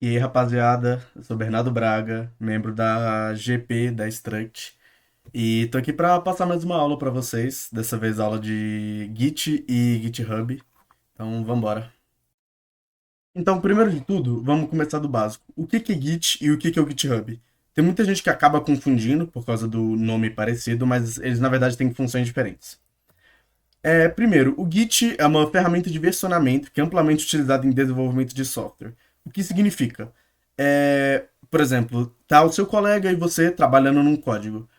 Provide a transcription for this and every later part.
E aí, rapaziada, eu sou Bernardo Braga, membro da GP da Struct, e tô aqui para passar mais uma aula para vocês, dessa vez aula de Git e GitHub. Então, vambora. Então, primeiro de tudo, vamos começar do básico. O que é Git e o que é o GitHub? Tem muita gente que acaba confundindo por causa do nome parecido, mas eles na verdade têm funções diferentes. Primeiro, o Git é uma ferramenta de versionamento que é amplamente utilizada em desenvolvimento de software. O que significa? Por exemplo, tá o seu colega e você trabalhando num código.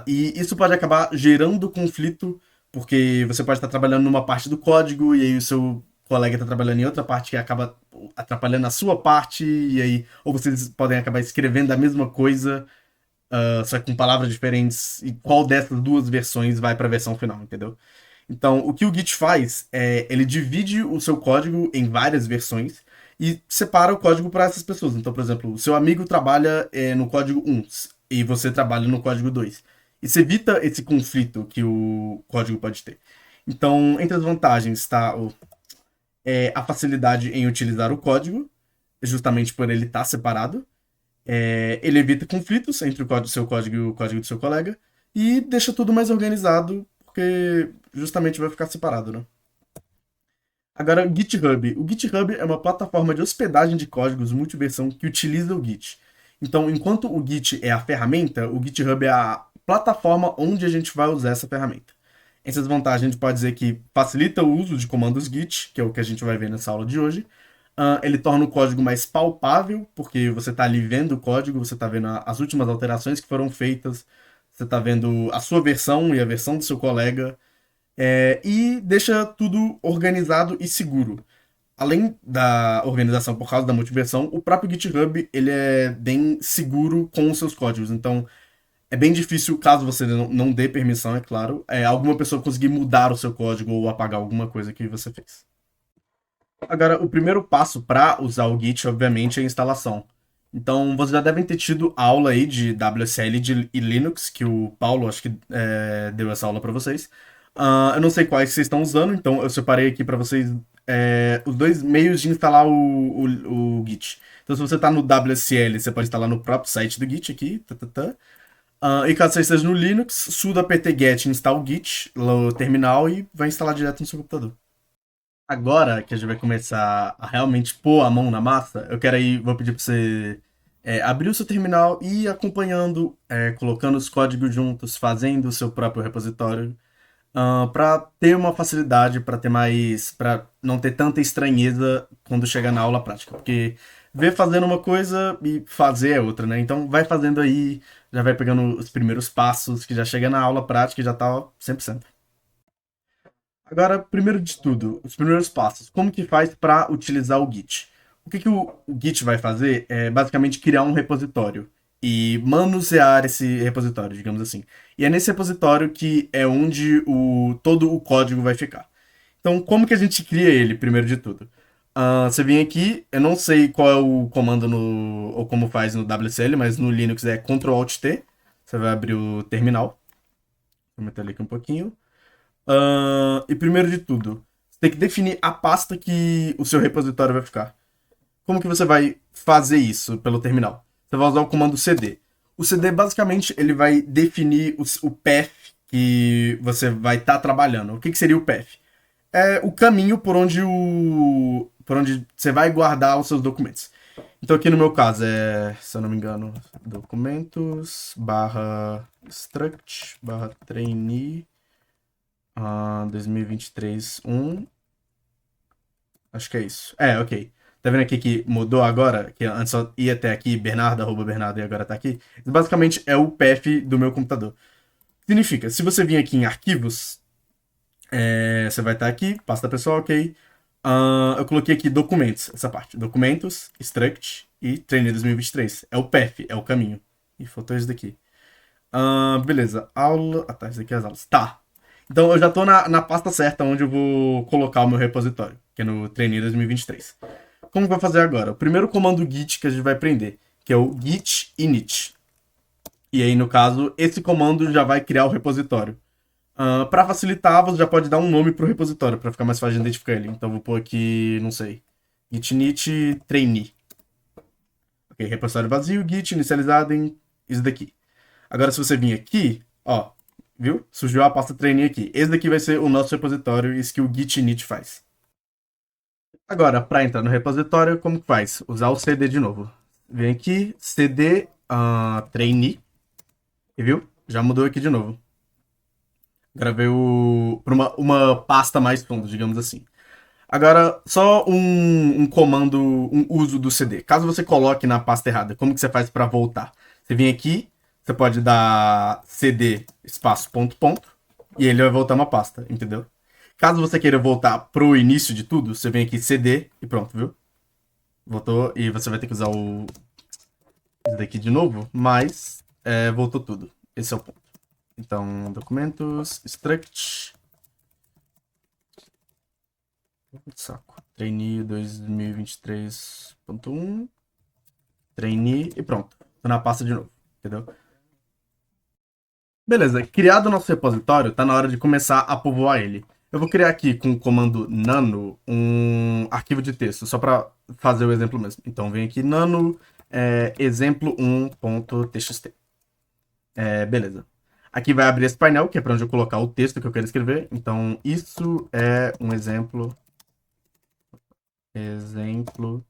E isso pode acabar gerando conflito, porque você pode estar trabalhando numa parte do código e aí o seu colega está trabalhando em outra parte que acaba atrapalhando a sua parte, e aí, ou vocês podem acabar escrevendo a mesma coisa, só que com palavras diferentes, e qual dessas duas versões vai para a versão final, entendeu? Então, o que o Git faz é ele divide o seu código em várias versões e separa o código para essas pessoas. Então, por exemplo, o seu amigo trabalha no código 1 e você trabalha no código 2. Isso evita esse conflito que o código pode ter. Então, entre as vantagens está a facilidade em utilizar o código, justamente por ele estar separado. Ele evita conflitos entre o seu código e o código do seu colega e deixa tudo mais organizado, porque justamente vai ficar separado, né? Agora, o GitHub. O GitHub é uma plataforma de hospedagem de códigos multiversão que utiliza o Git. Então, enquanto o Git é a ferramenta, o GitHub é a plataforma onde a gente vai usar essa ferramenta. Essas vantagens a gente pode dizer que facilita o uso de comandos Git, que é o que a gente vai ver nessa aula de hoje. Ele torna o código mais palpável, porque você está ali vendo o código, você está vendo as últimas alterações que foram feitas, você está vendo a sua versão e a versão do seu colega, e deixa tudo organizado e seguro. Além da organização por causa da multiversão, o próprio GitHub ele é bem seguro com os seus códigos. Então, é bem difícil, caso você não dê permissão, é claro, alguma pessoa conseguir mudar o seu código ou apagar alguma coisa que você fez. Agora, o primeiro passo para usar o Git, obviamente, é a instalação. Então, vocês já devem ter tido aula aí de WSL e Linux, que o Paulo, acho que deu essa aula para vocês. Eu não sei quais vocês estão usando, então eu separei aqui para vocês os dois meios de instalar o Git. Então, se você está no WSL, você pode instalar no próprio site do Git aqui. E caso você esteja no Linux, sudo apt-get install git no terminal e vai instalar direto no seu computador. Agora que a gente vai começar a realmente pôr a mão na massa, eu quero aí, vou pedir para você abrir o seu terminal e ir acompanhando, colocando os códigos juntos, fazendo o seu próprio repositório, para ter uma facilidade, para ter mais, para não ter tanta estranheza quando chegar na aula prática, porque ver fazendo uma coisa e fazer é outra, né? Então vai fazendo aí, já vai pegando os primeiros passos, que já chega na aula prática e já tá ó, 100%. Agora, primeiro de tudo, os primeiros passos. Como que faz para utilizar o Git? O que o Git vai fazer é basicamente criar um repositório e manusear esse repositório, digamos assim. E é nesse repositório que é onde todo o código vai ficar. Então, como que a gente cria ele, primeiro de tudo? Você vem aqui, eu não sei qual é o comando ou como faz no WSL, mas no Linux é Ctrl Alt T. Você vai abrir o terminal. Vou meter ali aqui um pouquinho. E primeiro de tudo, você tem que definir a pasta que o seu repositório vai ficar. Como que você vai fazer isso pelo terminal? Você vai usar o comando cd. O cd basicamente ele vai definir o path que você vai estar trabalhando. O que seria o path? É o caminho por onde você vai guardar os seus documentos. Então aqui no meu caso se eu não me engano, documentos barra struct barra trainee 2023 acho que é isso. Ok. Tá vendo aqui que mudou agora? Que antes só ia até aqui, Bernardo, arroba Bernardo, e agora tá aqui. Basicamente é o path do meu computador. Significa, se você vir aqui em arquivos, você vai estar aqui, pasta pessoal, ok. Eu coloquei aqui documentos, essa parte. Documentos, struct e trainee 2023. É o path, é o caminho. E faltou isso daqui. Beleza, aula. Ah, tá, isso aqui é as aulas. Tá. Então eu já tô na pasta certa onde eu vou colocar o meu repositório, que é no Trainee 2023. Como que vai fazer agora? O primeiro comando git que a gente vai aprender, que é o git init. E aí, no caso, esse comando já vai criar o repositório. Para facilitar, você já pode dar um nome pro repositório, para ficar mais fácil de identificar ele. Então vou pôr aqui, não sei, git init trainee. Ok, repositório vazio, git inicializado em isso daqui. Agora, se você vir aqui, ó, viu? Surgiu a pasta trainee aqui. Esse daqui vai ser o nosso repositório, isso que o git init faz. Agora, para entrar no repositório, como que faz? Usar o cd de novo. Vem aqui, cd trainee, e viu? Já mudou aqui de novo. Agora veio para uma pasta mais fundo, digamos assim. Agora, só um comando, um uso do CD. Caso você coloque na pasta errada, como que você faz para voltar? Você vem aqui, você pode dar cd espaço ponto ponto e ele vai voltar uma pasta, entendeu? Caso você queira voltar pro início de tudo, você vem aqui cd e pronto, viu? Voltou e você vai ter que usar isso daqui de novo, mas voltou tudo. Esse é o ponto. Então, documentos, struct, saco. Trainee 2023.1. Trainee e pronto. Tô na pasta de novo, entendeu? Beleza, criado o nosso repositório, tá na hora de começar a povoar ele. Eu vou criar aqui com o comando nano um arquivo de texto, só para fazer o exemplo mesmo. Então vem aqui nano exemplo1.txt. Beleza. Aqui vai abrir esse painel, que é para onde eu colocar o texto que eu quero escrever. Então isso é um exemplo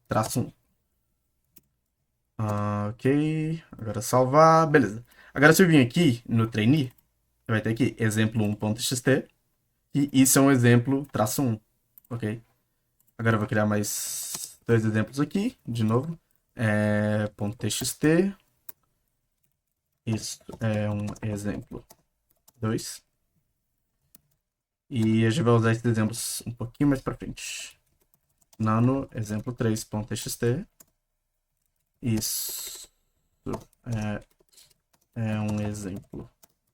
traço 1. Ok, agora salvar, beleza. Agora se eu vir aqui no trainee, vai ter aqui exemplo1.txt e isso é um exemplo traço 1, ok? Agora eu vou criar mais dois exemplos aqui, de novo. .txt, isso é um exemplo 2. E a gente vai usar esses exemplos um pouquinho mais para frente. Nano exemplo 3.txt. Isso é um exemplo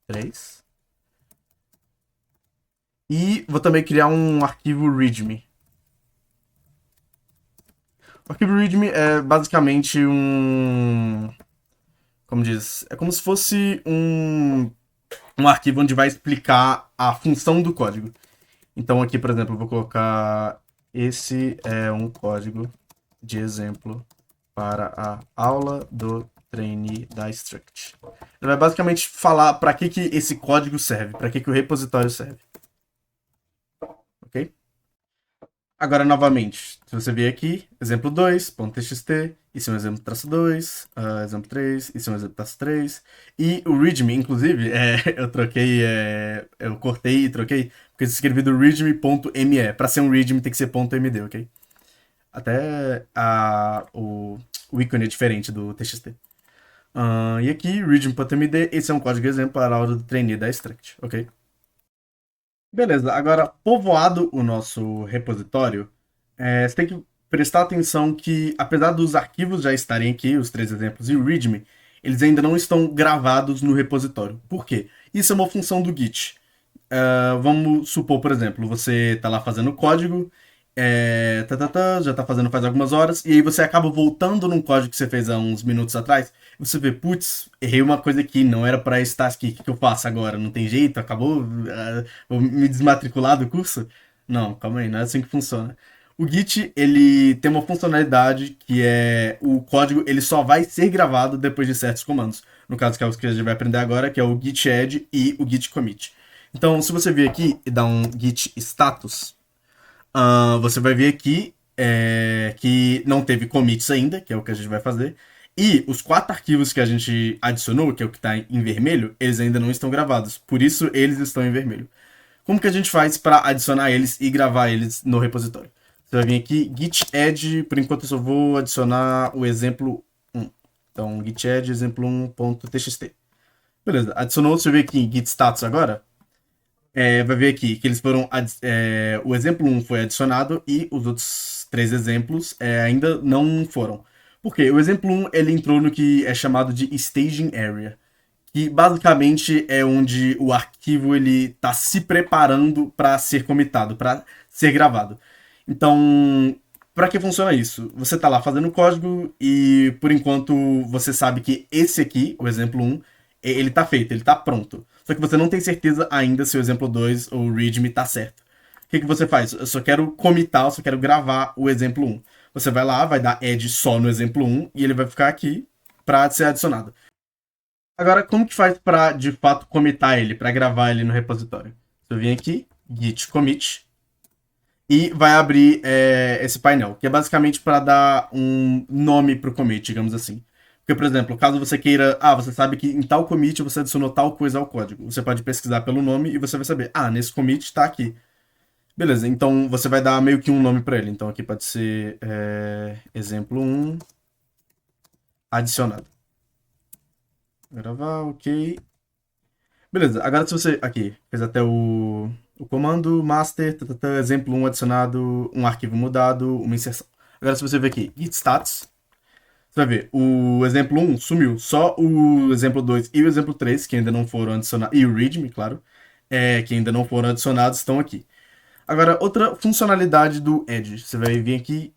3. E vou também criar um arquivo README. O arquivo README é basicamente como diz? É como se fosse um arquivo onde vai explicar a função do código. Então aqui, por exemplo, eu vou colocar esse é um código de exemplo para a aula do trainee da Struct. Ele vai basicamente falar para que esse código serve, para que o repositório serve. Ok? Agora, novamente, se você vier aqui, exemplo 2.txt, isso é um exemplo traço 2, exemplo 3, isso é um exemplo traço 3. E o readme, inclusive, eu cortei e troquei, porque eu escrevi do readme.me. Para ser um readme tem que ser .md, ok? Até o ícone é diferente do txt. E aqui, readme.md, esse é um código exemplo para a aula do trainee da Struct, ok? Beleza, agora povoado o nosso repositório, você tem que prestar atenção que, apesar dos arquivos já estarem aqui, os três exemplos e o README, eles ainda não estão gravados no repositório. Por quê? Isso é uma função do Git. Vamos supor, por exemplo, você está lá fazendo código, já está fazendo faz algumas horas, e aí você acaba voltando num código que você fez há uns minutos atrás, e você vê, putz, errei uma coisa aqui, não era para estar aqui, o que eu faço agora? Não tem jeito? Acabou? Vou me desmatricular do curso? Não, calma aí, não é assim que funciona. O Git, ele tem uma funcionalidade que é o código, ele só vai ser gravado depois de certos comandos. No caso, que é o que a gente vai aprender agora, que é o git add e o git commit. Então, se você vir aqui e dar um git status, você vai ver aqui que não teve commits ainda, que é o que a gente vai fazer. E os 4 arquivos que a gente adicionou, que é o que está em vermelho, eles ainda não estão gravados. Por isso, eles estão em vermelho. Como que a gente faz para adicionar eles e gravar eles no repositório? Você vai vir aqui, git add, por enquanto eu só vou adicionar o exemplo 1. Então, git add exemplo 1.txt. Beleza, adicionou, você vê aqui em git status agora, vai ver aqui que eles foram. O exemplo 1 foi adicionado e os outros 3 exemplos ainda não foram. Por quê? O exemplo 1 ele entrou no que é chamado de staging area, que basicamente é onde o arquivo ele está se preparando para ser comitado, para ser gravado. Então, para que funciona isso? Você está lá fazendo o código e por enquanto você sabe que esse aqui, o exemplo 1, ele está feito, ele está pronto. Só que você não tem certeza ainda se o exemplo 2 ou o readme está certo. O que você faz? Eu só quero comitar, eu só quero gravar o exemplo 1. Você vai lá, vai dar add só no exemplo um e ele vai ficar aqui para ser adicionado. Agora, como que faz para de fato commitar ele, para gravar ele no repositório? Você vem aqui, git commit, e vai abrir esse painel, que é basicamente para dar um nome para o commit, digamos assim. Porque, por exemplo, caso você queira, você sabe que em tal commit você adicionou tal coisa ao código. Você pode pesquisar pelo nome e você vai saber, nesse commit está aqui. Beleza, então você vai dar meio que um nome para ele. Então aqui pode ser exemplo 1 adicionado. Gravar, ok. Beleza, agora se você aqui fez até o comando master, exemplo 1 adicionado, um arquivo mudado, uma inserção. Agora se você ver aqui, git status, você vai ver, o exemplo 1 sumiu, só o exemplo 2 e o exemplo 3, que ainda não foram adicionados, e o readme, claro, que ainda não foram adicionados, estão aqui. Agora, outra funcionalidade do Edge, você vai vir aqui,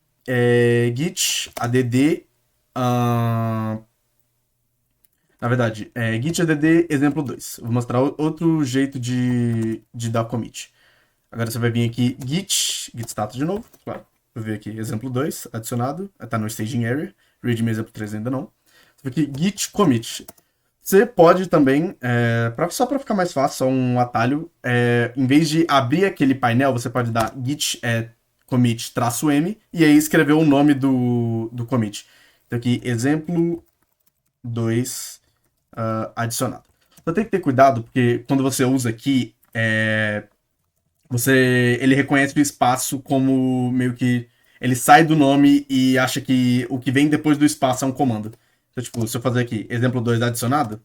git add, na verdade, git add exemplo 2. Eu vou mostrar outro jeito de dar commit. Agora você vai vir aqui, git status de novo, claro. Vou ver aqui, exemplo 2, adicionado, está no staging area, readme exemplo 3 ainda não. Você vai aqui, git commit. Você pode também, só para ficar mais fácil, só um atalho, em vez de abrir aquele painel, você pode dar git commit -m e aí escrever o nome do commit. Então aqui, exemplo 2 adicionado. Só tem que ter cuidado, porque quando você usa aqui, ele reconhece o espaço como meio que ele sai do nome e acha que o que vem depois do espaço é um comando. Então, tipo, se eu fazer aqui, exemplo 2 adicionado,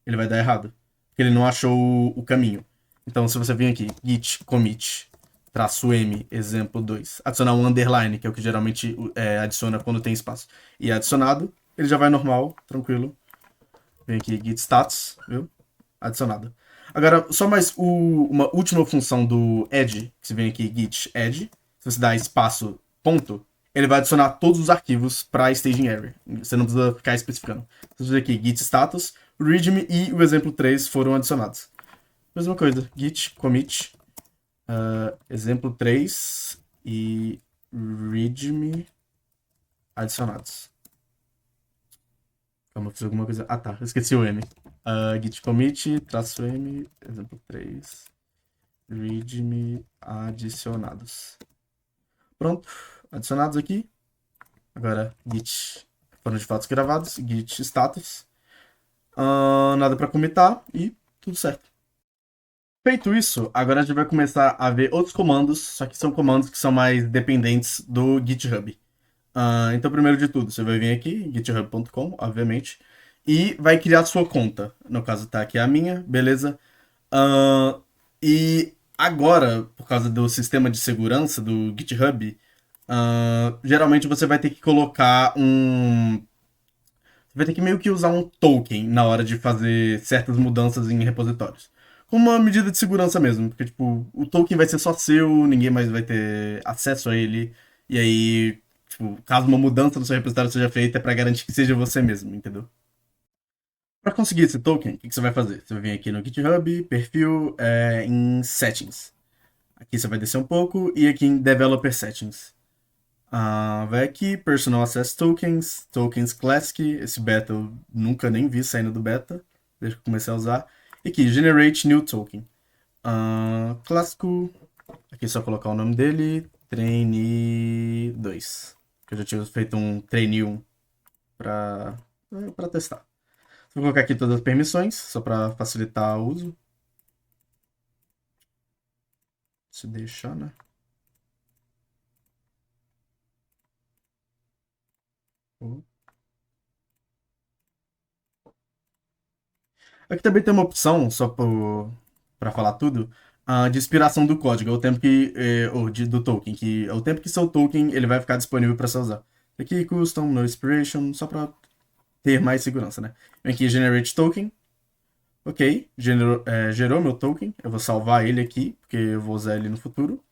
ele vai dar errado. Porque ele não achou o caminho. Então, se você vir aqui, git commit -m, exemplo 2, adicionar um underline, que é o que geralmente adiciona quando tem espaço, e é adicionado, ele já vai normal, tranquilo. Vem aqui, git status, viu? Adicionado. Agora, só mais uma última função do add, que você vem aqui, git add, se você dá espaço, ponto, ele vai adicionar todos os arquivos para staging area. Você não precisa ficar especificando. Você vê aqui, git status, readme e o exemplo 3 foram adicionados. Mesma coisa, git commit, exemplo 3 e readme adicionados. Calma, fiz alguma coisa. Ah, tá. Eu esqueci o M. Git commit, -m, exemplo 3, readme adicionados. Pronto. Adicionados aqui. Agora, git foram de fatos gravados. Git status. Nada para commitar e tudo certo. Feito isso, agora a gente vai começar a ver outros comandos, só que são comandos que são mais dependentes do GitHub. Então, primeiro de tudo, você vai vir aqui, github.com, obviamente, e vai criar sua conta. No caso, tá aqui a minha, beleza? E agora, por causa do sistema de segurança do GitHub, geralmente você vai ter que colocar Você vai ter que meio que usar um token na hora de fazer certas mudanças em repositórios. Como uma medida de segurança mesmo, porque, tipo, o token vai ser só seu, ninguém mais vai ter acesso a ele, e aí, tipo, caso uma mudança no seu repositório seja feita, é pra garantir que seja você mesmo, entendeu? Para conseguir esse token, o que você vai fazer? Você vai vir aqui no GitHub, perfil, em Settings. Aqui você vai descer um pouco e aqui em Developer Settings. Vai aqui, Personal Access Tokens, Tokens Classic. Esse beta eu nunca nem vi saindo do beta, desde que eu comecei a usar. E aqui, Generate New Token. Clássico. Aqui é só colocar o nome dele, Trainee 2. Eu já tinha feito um Trainee 1 para testar. Vou colocar aqui todas as permissões, só para facilitar o uso. Se deixar, né? Aqui também tem uma opção, só para falar tudo, de expiração do código, é o tempo do token, que é o tempo que seu token ele vai ficar disponível para você usar. Aqui custom, no expiration, só para ter mais segurança, né? Vem aqui generate token, ok, gerou meu token, eu vou salvar ele aqui, porque eu vou usar ele no futuro,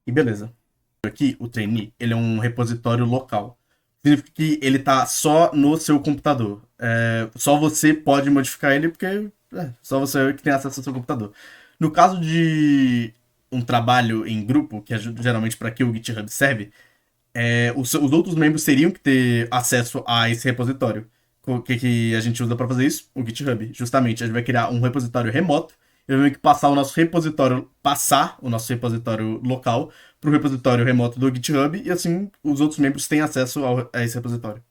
e beleza. Aqui, o trainee, ele é um repositório local. Significa que ele tá só no seu computador. Só você pode modificar ele, porque só você que tem acesso ao seu computador. No caso de um trabalho em grupo, que é geralmente para que o GitHub serve, os outros membros teriam que ter acesso a esse repositório. O que a gente usa para fazer isso? O GitHub. Justamente, a gente vai criar um repositório remoto e vai ter que passar o nosso repositório local para o repositório remoto do GitHub e assim os outros membros têm acesso a esse repositório.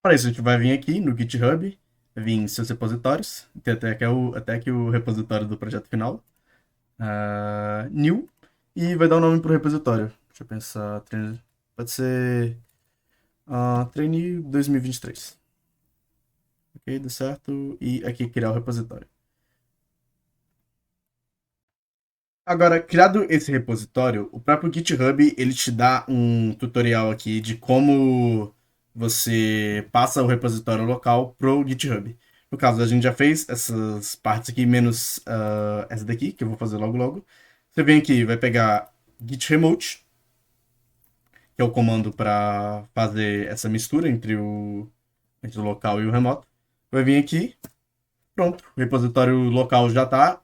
Para isso, a gente vai vir aqui no GitHub, vir em seus repositórios, tem até aqui o repositório do projeto final, new, e vai dar o nome para o repositório. Deixa eu pensar, pode ser Trainee 2023. Ok, deu certo. E aqui criar o repositório. Agora, criado esse repositório, o próprio GitHub ele te dá um tutorial aqui de como você passa o repositório local pro GitHub. No caso, a gente já fez essas partes aqui, menos essa daqui, que eu vou fazer logo logo. Você vem aqui, vai pegar git remote, que é o comando para fazer essa mistura entre o local e o remoto. Vai vir aqui, pronto, o repositório local já está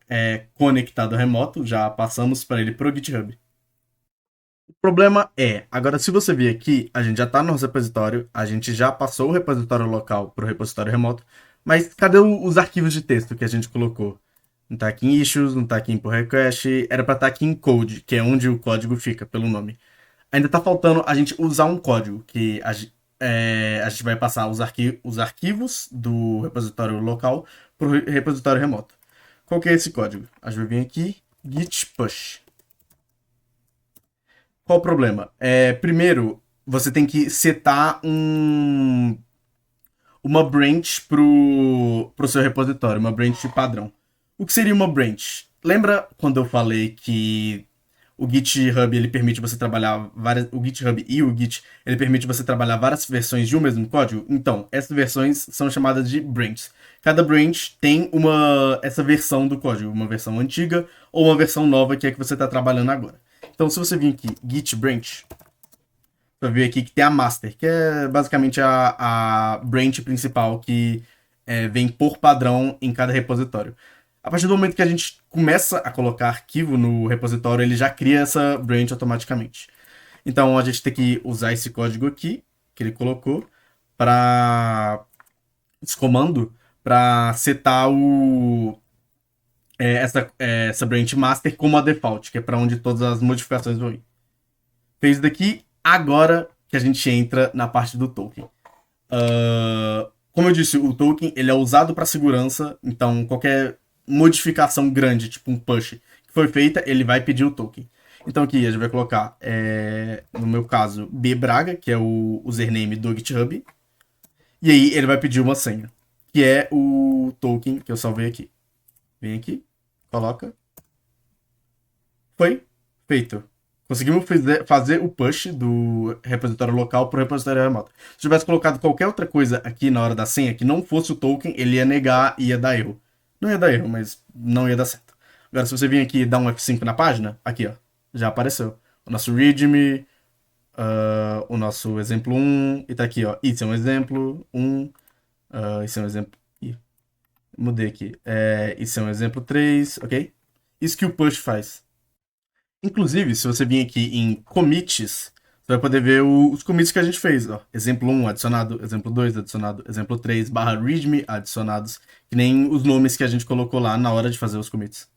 conectado ao remoto, já passamos para ele pro GitHub. O problema é, agora se você vir aqui, a gente já está no nosso repositório, a gente já passou o repositório local para o repositório remoto, mas cadê os arquivos de texto que a gente colocou? Não está aqui em issues, não está aqui em pull request, era para estar aqui em code, que é onde o código fica, pelo nome. Ainda está faltando a gente usar um código, que a gente vai passar os arquivos do repositório local para o repositório remoto. Qual que é esse código? A gente vai vir aqui, git push. Qual o problema? Primeiro, você tem que setar uma branch pro seu repositório, uma branch padrão. O que seria uma branch? Lembra quando eu falei que o GitHub ele permite você trabalhar várias, o GitHub e o Git ele permite você trabalhar várias versões de um mesmo código? Então, essas versões são chamadas de branches. Cada branch tem essa versão do código, uma versão antiga ou uma versão nova que é que você está trabalhando agora. Então, se você vir aqui, Git branch, vai ver aqui que tem a master, que é basicamente a branch principal que vem por padrão em cada repositório. A partir do momento que a gente começa a colocar arquivo no repositório, ele já cria essa branch automaticamente. Então a gente tem que usar esse código aqui, que ele colocou, para esse comando, para setar essa branch master como a default, que é para onde todas as modificações vão ir. Fez daqui, agora que a gente entra na parte do token. Como eu disse, o token ele é usado para segurança, então qualquer modificação grande, tipo um push, que foi feita, ele vai pedir o token. Então aqui a gente vai colocar, no meu caso, bbraga, que é o username do GitHub, e aí ele vai pedir uma senha, que é o token que eu salvei aqui. Vem aqui, coloca. Foi feito. Conseguimos fazer o push do repositório local para o repositório remoto. Se tivesse colocado qualquer outra coisa aqui na hora da senha que não fosse o token, ele ia negar e ia dar erro. Não ia dar erro, mas não ia dar certo. Agora, se você vir aqui e dar um F5 na página, aqui ó, já apareceu. O nosso readme, o nosso exemplo 1, e tá aqui ó, isso é um exemplo 1, isso é um exemplo... Ih, mudei aqui. Isso é um exemplo 3, ok? Isso que o push faz. Inclusive, se você vir aqui em commits, você vai poder ver os commits que a gente fez. Ó. Exemplo 1 adicionado, exemplo 2 adicionado, exemplo 3 barra readme adicionados, que nem os nomes que a gente colocou lá na hora de fazer os commits.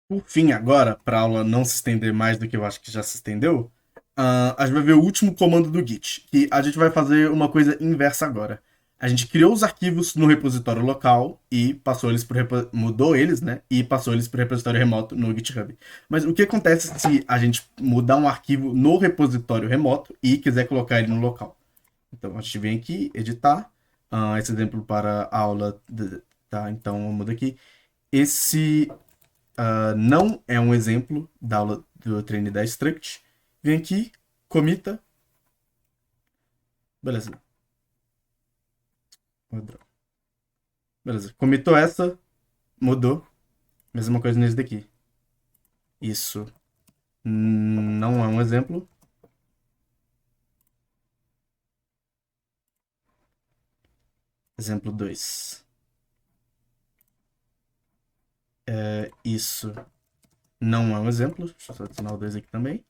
Por fim, agora, para a aula não se estender mais do que eu acho que já se estendeu, a gente vai ver o último comando do Git, que a gente vai fazer uma coisa inversa agora. A gente criou os arquivos no repositório local e passou eles mudou eles, né? E passou eles para o repositório remoto no GitHub. Mas o que acontece se a gente mudar um arquivo no repositório remoto e quiser colocar ele no local? Então a gente vem aqui, editar. Esse exemplo para a aula. Tá, então muda aqui. Esse não é um exemplo da aula do treino da Struct. Vem aqui, comita. Beleza. Beleza. Comitou essa, mudou. Mesma coisa nesse daqui. Isso não é um exemplo. Exemplo 2. Isso não é um exemplo. Deixa eu só adicionar o 2 aqui também.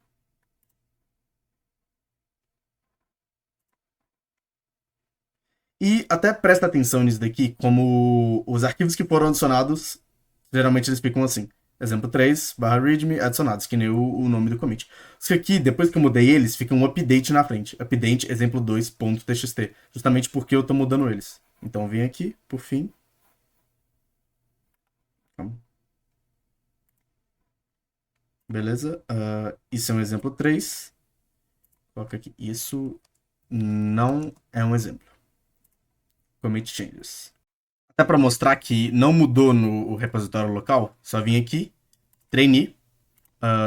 E até presta atenção nisso daqui, como os arquivos que foram adicionados, geralmente eles ficam assim. Exemplo 3, barra readme, adicionados, que nem o nome do commit. Só que aqui, depois que eu mudei eles, fica um update na frente. Update, exemplo 2.txt. Justamente porque eu tô mudando eles. Então eu vim aqui, por fim. Calma. Beleza? Isso é um exemplo 3. Coloca aqui. Isso não é um exemplo. Commit changes. Até para mostrar que não mudou no repositório local, só vim aqui, trainee,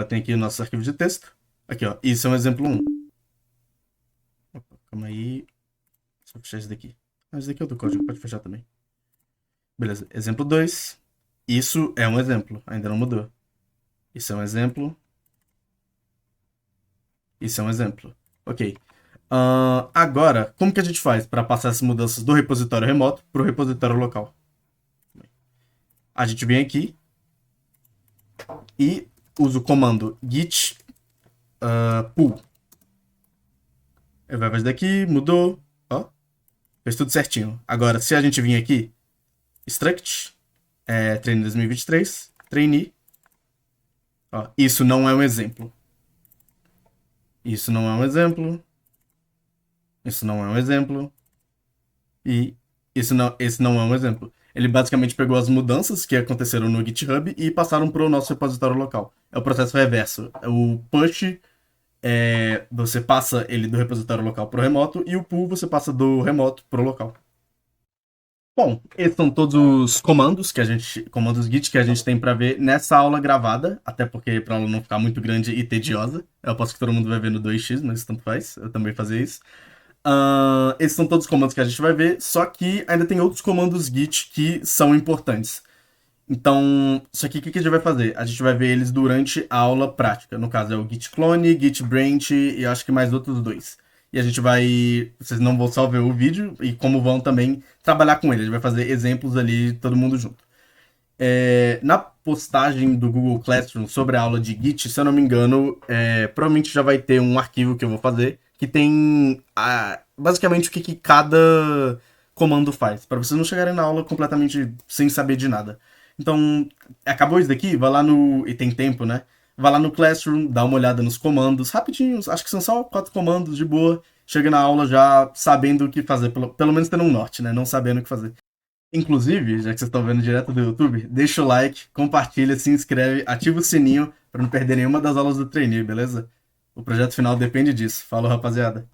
tem aqui o nosso arquivo de texto. Aqui, ó, isso é um exemplo 1. Opa, calma aí, só fechar isso daqui. Esse daqui é outro código, pode fechar também. Beleza, exemplo 2. Isso é um exemplo, ainda não mudou. Isso é um exemplo. Isso é um exemplo. Ok. Agora, como que a gente faz para passar essas mudanças do repositório remoto para o repositório local? A gente vem aqui e usa o comando git pull. Vai fazer daqui, mudou, ó, fez tudo certinho. Agora, se a gente vir aqui, struct, trainee 2023, trainee, ó, isso não é um exemplo. Isso não é um exemplo. Isso não é um exemplo. E esse não é um exemplo. Ele basicamente pegou as mudanças que aconteceram no GitHub e passaram para o nosso repositório local. É o processo reverso. O push, você passa ele do repositório local para o remoto, e o pull você passa do remoto para o local. Bom, esses são todos os comandos Git que a gente tem para ver nessa aula gravada, até porque para ela não ficar muito grande e tediosa. Eu aposto que todo mundo vai ver no 2x, mas tanto faz, eu também fazer isso. Esses são todos os comandos que a gente vai ver, só que ainda tem outros comandos Git que são importantes. Então, isso aqui o que a gente vai fazer? A gente vai ver eles durante a aula prática. No caso é o git clone, git branch e acho que mais outros dois. E a gente vai. Vocês não vão só ver o vídeo, e como vão também trabalhar com ele. A gente vai fazer exemplos ali, todo mundo junto. Na postagem do Google Classroom sobre a aula de Git, se eu não me engano, provavelmente já vai ter um arquivo que eu vou fazer que tem basicamente o que cada comando faz, para vocês não chegarem na aula completamente sem saber de nada. Então, acabou isso daqui? Vai lá no. E tem tempo, né? Vai lá no Classroom, dá uma olhada nos comandos, rapidinho, acho que são só 4 comandos, de boa. Chega na aula já sabendo o que fazer, pelo menos tendo um norte, né? Não sabendo o que fazer. Inclusive, já que vocês estão vendo direto do YouTube, deixa o like, compartilha, se inscreve, ativa o sininho para não perder nenhuma das aulas do trainee, beleza? O projeto final depende disso. Falou, rapaziada.